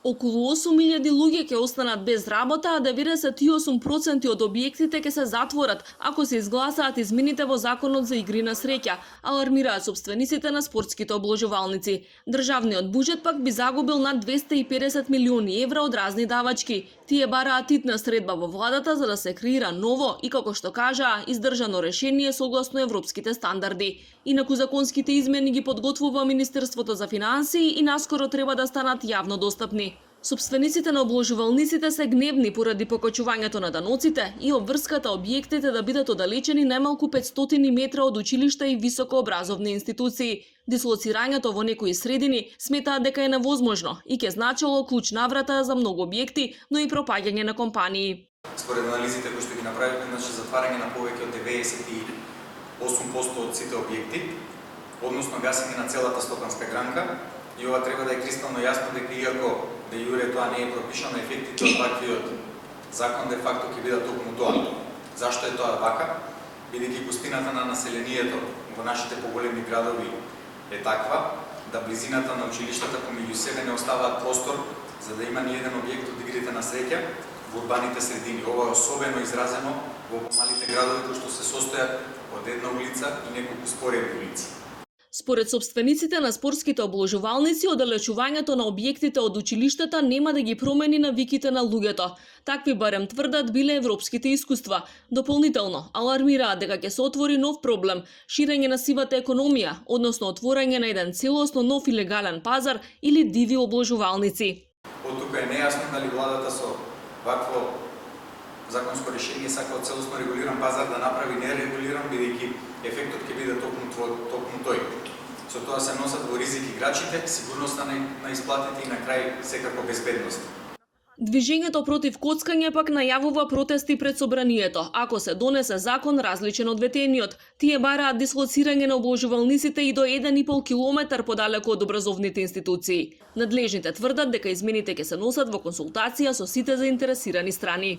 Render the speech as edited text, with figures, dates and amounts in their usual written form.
Околу 8.000 луѓе ќе останат без работа, а 98% од објектите ќе се затворат ако се изгласаат измените во Законот за игри на среќа, алармираат собствениците на спортските обложувалници. Државниот буџет пак би загубил над 250 милиони евра од разни давачки. Тие бараат итна средба во владата за да се креира ново и, како што кажаа, издржано решение согласно европските стандарди. Инаку законските измени ги подготвува Министерството за финансии и наскоро треба да станат јавно достапни. Собствениците на обложувалниците се гневни поради покачувањето на даноците и обврската објектите да бидат оддалечени најмалку 500 метра од училишта и високообразовни институции. Дислоцирањето во некои средини сметаат дека е невозможно и ќе значило клуч наврата за многу објекти, но и пропаѓање на компании. Според анализите кои што ги направивме, значи затварање на повеќе од 98% од сите објекти, односно гасење на целата стопанска гранка, и ова треба да е кристално јасно дека иако де јуре тоа не е пропишано, ефектите од ваквиот закон де факто ќе бидат токму тоа. Зашто е тоа вака? Бидејќи густината на населението во нашите поголеми градови е таква да близината на училиштата помеѓу себе не оставаат простор за да има ниеден објект од игрите на среќа во урбаните средини. Ова е особено изразено во помалите градови кои што се состојат од една улица и неколку споредни улици. Според собствениците на спортските обложувалници, оддалечувањето на објектите од училиштата нема да ги промени навиките на луѓето. Такви барем тврдат биле европските искуства. Дополнително, алармираат дека ќе се отвори нов проблем – ширење на сивата економија, односно отворање на еден целосно нов илегален пазар или диви обложувалници. Од тука е нејасно дали владата со вакво законско решение сака од целосно регулиран пазар да направи нерегулиран, бидејќи ефектот ќе биде токму тој. Со тоа се носат во ризик играчите, сигурноста на исплатите и на крај секако безбедност. Движењето против коцкање пак најавува протести пред собранието, ако се донесе закон различен од ветениот. Тие бараат дислоцирање на обложувалниците и до 1,5 километар подалеку од образовните институции. Надлежните тврдат дека измените ќе се носат во консултација со сите заинтересирани страни.